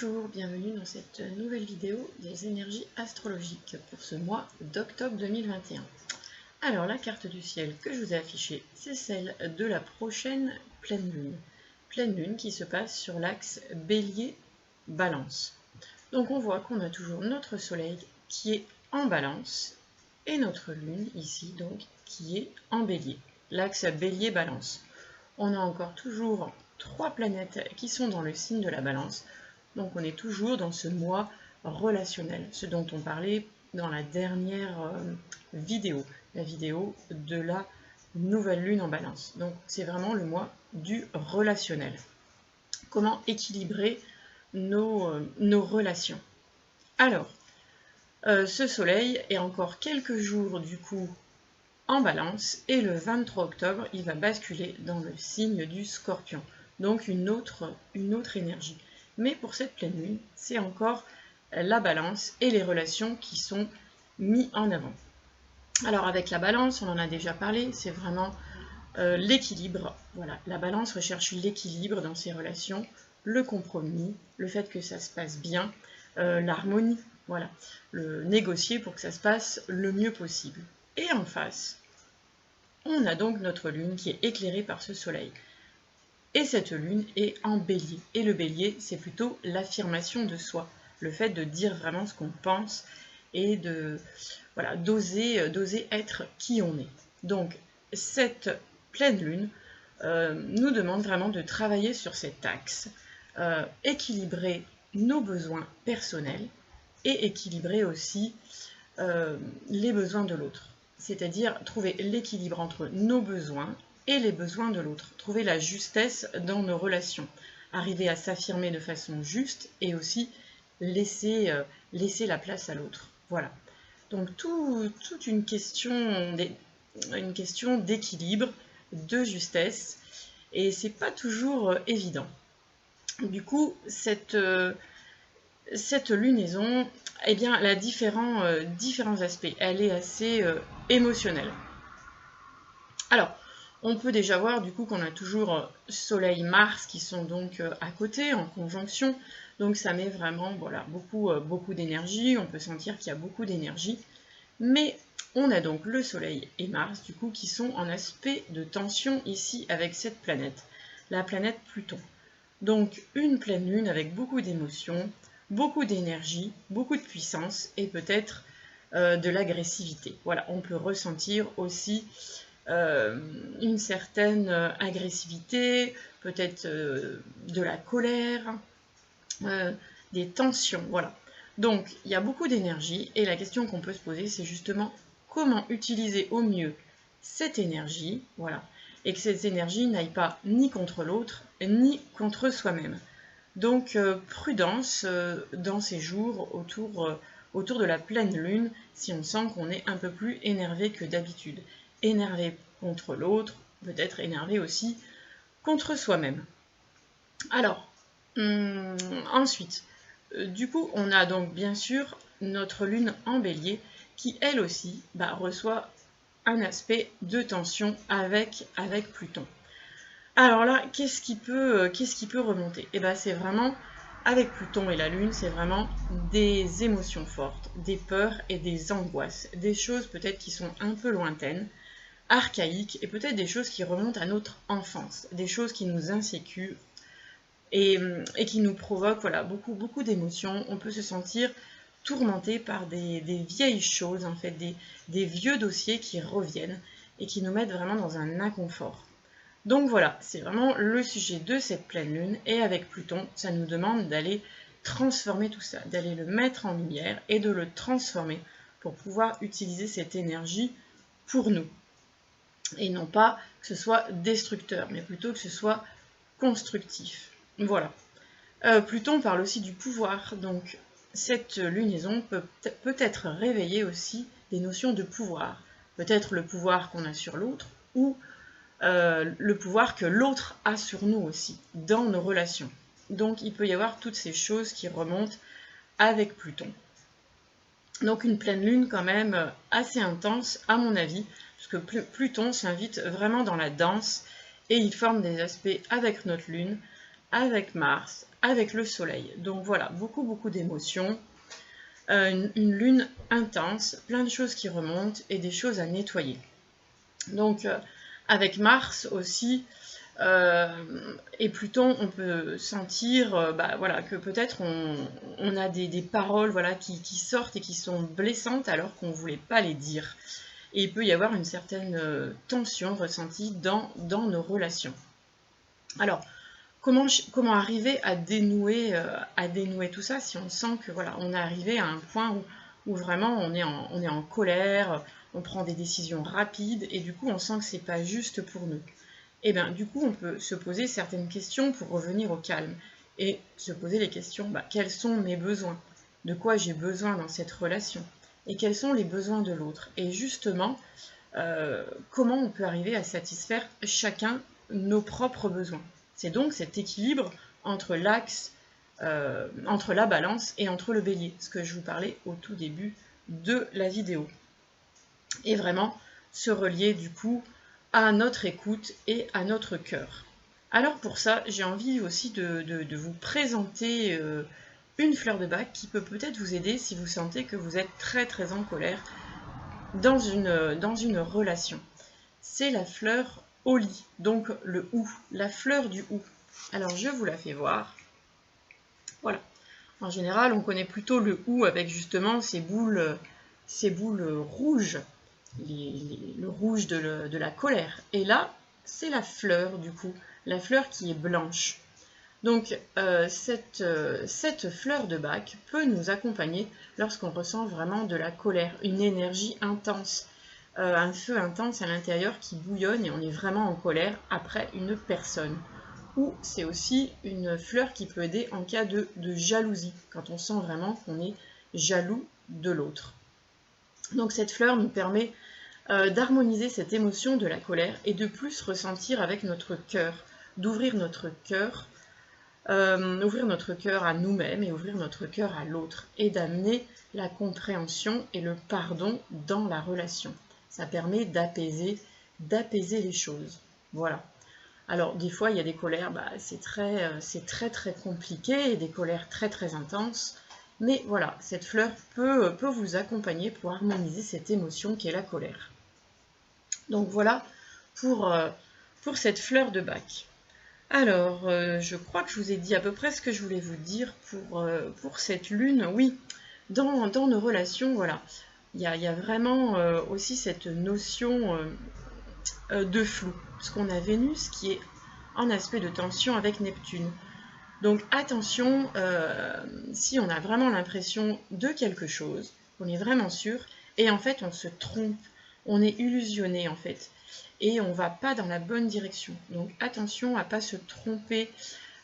Bonjour, bienvenue dans cette nouvelle vidéo des énergies astrologiques pour ce mois d'octobre 2021. Alors la carte du ciel que je vous ai affichée, c'est celle de la prochaine pleine lune. Pleine lune qui se passe sur l'axe Bélier-Balance. Donc on voit qu'on a toujours notre soleil qui est en Balance et notre lune ici donc qui est en Bélier. L'axe Bélier-Balance. On a encore toujours 3 planètes qui sont dans le signe de la Balance. Donc on est toujours dans ce mois relationnel, ce dont on parlait dans la dernière vidéo, la vidéo de la nouvelle lune en Balance. Donc c'est vraiment le mois du relationnel. Comment équilibrer nos relations. Alors, ce soleil est encore quelques jours du coup en Balance et le 23 octobre, il va basculer dans le signe du Scorpion. Donc une autre énergie. Mais pour cette pleine lune, c'est encore la Balance et les relations qui sont mis en avant. Alors avec la Balance, on en a déjà parlé, c'est vraiment l'équilibre. Voilà, la Balance recherche l'équilibre dans ses relations, le compromis, le fait que ça se passe bien, l'harmonie, voilà, le négocier pour que ça se passe le mieux possible. Et en face, on a donc notre lune qui est éclairée par ce soleil. Et cette lune est en Bélier. Et le Bélier, c'est plutôt l'affirmation de soi, le fait de dire vraiment ce qu'on pense et de voilà, d'oser être qui on est. Donc cette pleine lune nous demande vraiment de travailler sur cet axe, équilibrer nos besoins personnels et équilibrer aussi les besoins de l'autre. C'est-à-dire trouver l'équilibre entre nos besoins et les besoins de l'autre. Trouver la justesse dans nos relations. Arriver à s'affirmer de façon juste et aussi laisser la place à l'autre. Voilà. Donc toute une question d'équilibre, de justesse, et c'est pas toujours évident. Du coup, cette lunaison, eh bien, elle a différents aspects. Elle est assez émotionnelle. Alors, on peut déjà voir du coup qu'on a toujours Soleil-Mars qui sont donc à côté, en conjonction. Donc ça met vraiment voilà, beaucoup d'énergie. On peut sentir qu'il y a beaucoup d'énergie. Mais on a donc le Soleil et Mars du coup qui sont en aspect de tension ici avec cette planète, la planète Pluton. Donc une pleine lune avec beaucoup d'émotions, beaucoup d'énergie, beaucoup de puissance et peut-être de l'agressivité. Voilà, on peut ressentir aussi une certaine agressivité, peut-être de la colère, des tensions, voilà. Donc il y a beaucoup d'énergie et la question qu'on peut se poser c'est justement comment utiliser au mieux cette énergie, voilà, et que cette énergie n'aille pas ni contre l'autre ni contre soi-même. Donc prudence dans ces jours autour de la pleine lune si on sent qu'on est un peu plus énervé que d'habitude. Énervé contre l'autre, peut-être énervé aussi contre soi-même. Alors, ensuite, du coup, on a donc bien sûr notre lune en Bélier qui, elle aussi, reçoit un aspect de tension avec Pluton. Alors là, qu'est-ce qui peut remonter ? Eh bien, c'est vraiment, avec Pluton et la Lune, c'est vraiment des émotions fortes, des peurs et des angoisses, des choses peut-être qui sont un peu lointaines, archaïques, et peut-être des choses qui remontent à notre enfance, des choses qui nous insécurent et qui nous provoquent voilà, beaucoup d'émotions. On peut se sentir tourmenté par des vieilles choses, en fait, des vieux dossiers qui reviennent et qui nous mettent vraiment dans un inconfort. Donc voilà, c'est vraiment le sujet de cette pleine lune. Et avec Pluton, ça nous demande d'aller transformer tout ça, d'aller le mettre en lumière et de le transformer pour pouvoir utiliser cette énergie pour nous. Et non pas que ce soit destructeur, mais plutôt que ce soit constructif. Voilà. Pluton parle aussi du pouvoir, donc cette lunaison peut être réveiller aussi des notions de pouvoir. Peut-être le pouvoir qu'on a sur l'autre ou le pouvoir que l'autre a sur nous aussi, dans nos relations. Donc il peut y avoir toutes ces choses qui remontent avec Pluton. Donc une pleine lune quand même assez intense à mon avis, parce que Pluton s'invite vraiment dans la danse et il forme des aspects avec notre lune avec Mars, avec le Soleil. Donc voilà, beaucoup d'émotions, une lune intense, plein de choses qui remontent et des choses à nettoyer. Donc avec Mars aussi, et Pluton, on peut sentir voilà, que peut-être on a des paroles voilà, qui sortent et qui sont blessantes alors qu'on ne voulait pas les dire. Et il peut y avoir une certaine tension ressentie dans nos relations. Alors, comment arriver à dénouer tout ça si on sent que voilà, on est arrivé à un point où vraiment on est en colère, on prend des décisions rapides et du coup on sent que c'est pas juste pour nous. Et bien du coup on peut se poser certaines questions pour revenir au calme et se poser les questions, quels sont mes besoins? De quoi j'ai besoin dans cette relation? Et quels sont les besoins de l'autre? Et justement, comment on peut arriver à satisfaire chacun nos propres besoins? C'est donc cet équilibre entre l'axe, entre la balance et entre le bélier, ce que je vous parlais au tout début de la vidéo. Et vraiment se relier du coup à notre écoute et à notre cœur. Alors pour ça, j'ai envie aussi de vous présenter une fleur de bac qui peut peut-être vous aider si vous sentez que vous êtes très en colère dans une relation. C'est la fleur Holly, donc le hou, la fleur du hou. Alors je vous la fais voir. Voilà. En général, on connaît plutôt le hou avec justement ces boules rouges, le rouge de la colère. Et là, c'est la fleur du coup, la fleur qui est blanche. Donc cette fleur de bac peut nous accompagner lorsqu'on ressent vraiment de la colère, une énergie intense, un feu intense à l'intérieur qui bouillonne et on est vraiment en colère après une personne. Ou c'est aussi une fleur qui peut aider en cas de jalousie, quand on sent vraiment qu'on est jaloux de l'autre. Donc cette fleur nous permet d'harmoniser cette émotion de la colère et de plus ressentir avec notre cœur, d'ouvrir notre cœur à nous-mêmes et ouvrir notre cœur à l'autre et d'amener la compréhension et le pardon dans la relation. Ça permet d'apaiser les choses. Voilà. Alors des fois il y a des colères, c'est très compliqué, et des colères très intenses. Mais voilà, cette fleur peut vous accompagner pour harmoniser cette émotion qui est la colère. Donc voilà pour cette fleur de bac. Alors, je crois que je vous ai dit à peu près ce que je voulais vous dire pour cette lune. Oui, dans nos relations, voilà, il y a vraiment aussi cette notion de flou. Parce qu'on a Vénus qui est en aspect de tension avec Neptune. Donc attention, si on a vraiment l'impression de quelque chose, on est vraiment sûr, et en fait on se trompe, on est illusionné en fait, et on ne va pas dans la bonne direction. Donc attention à ne pas se tromper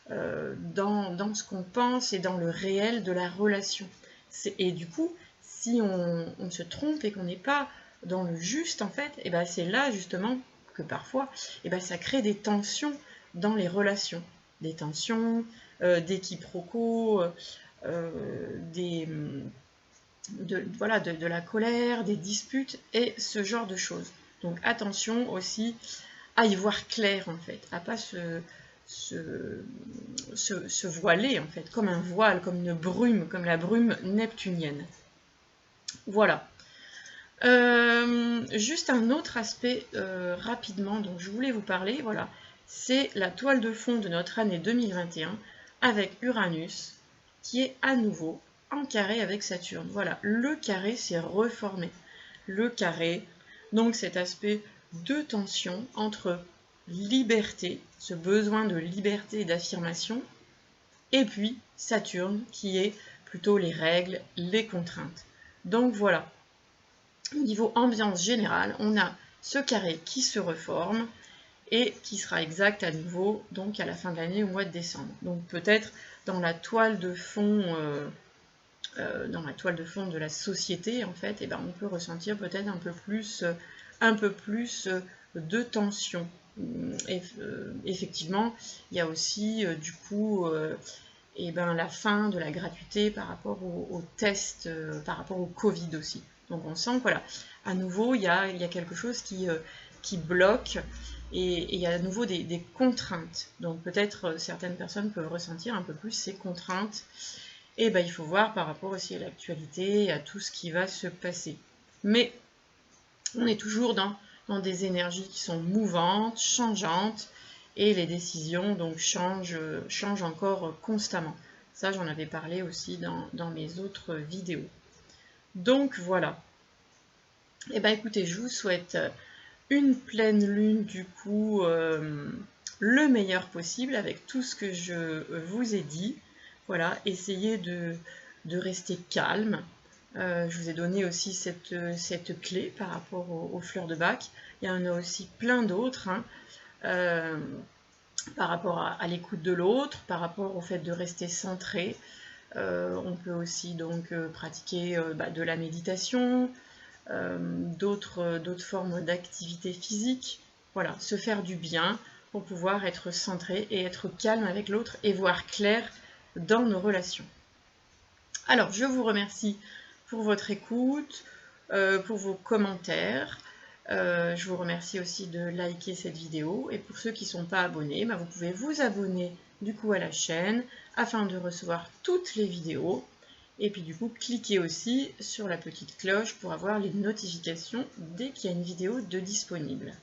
dans ce qu'on pense et dans le réel de la relation. Et du coup, si on se trompe et qu'on n'est pas dans le juste en fait, et c'est là justement que parfois ça crée des tensions dans les relations. Des tensions, des quiproquos, de la colère, des disputes et ce genre de choses. Donc attention aussi à y voir clair en fait, à pas se voiler en fait, comme un voile, comme une brume, comme la brume neptunienne. Voilà. Juste un autre aspect rapidement dont je voulais vous parler, voilà, c'est la toile de fond de notre année 2021 avec Uranus qui est à nouveau en carré avec Saturne. Voilà, le carré s'est reformé. Le carré, donc cet aspect de tension entre liberté, ce besoin de liberté et d'affirmation, et puis Saturne qui est plutôt les règles, les contraintes. Donc voilà. Au niveau ambiance générale, on a ce carré qui se reforme et qui sera exact à nouveau donc à la fin de l'année au mois de décembre. Donc peut-être dans la toile de fond de la société en fait, on peut ressentir peut-être un peu plus de tension. Effectivement, il y a aussi du coup la fin de la gratuité par rapport au test, par rapport au Covid aussi. Donc on sent que voilà, à nouveau, il y a quelque chose qui bloque et il y a à nouveau des contraintes. Donc peut-être certaines personnes peuvent ressentir un peu plus ces contraintes. Et ben, il faut voir par rapport aussi à l'actualité et à tout ce qui va se passer. Mais on est toujours dans des énergies qui sont mouvantes, changeantes, et les décisions donc changent encore constamment. Ça, j'en avais parlé aussi dans mes autres vidéos. Donc voilà. Et ben écoutez, je vous souhaite une pleine lune du coup le meilleur possible avec tout ce que je vous ai dit. Voilà, essayez de rester calme. Je vous ai donné aussi cette clé par rapport aux fleurs de bac. Il y en a aussi plein d'autres, hein, par rapport à l'écoute de l'autre, par rapport au fait de rester centré. On peut aussi donc pratiquer de la méditation, d'autres formes d'activité physique. Voilà, se faire du bien pour pouvoir être centré et être calme avec l'autre et voir clair dans nos relations. Alors, je vous remercie pour votre écoute, pour vos commentaires. Je vous remercie aussi de liker cette vidéo. Et pour ceux qui ne sont pas abonnés, vous pouvez vous abonner du coup à la chaîne afin de recevoir toutes les vidéos. Et puis du coup, cliquez aussi sur la petite cloche pour avoir les notifications dès qu'il y a une vidéo de disponible.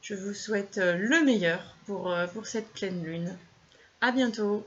Je vous souhaite le meilleur pour cette pleine lune. À bientôt!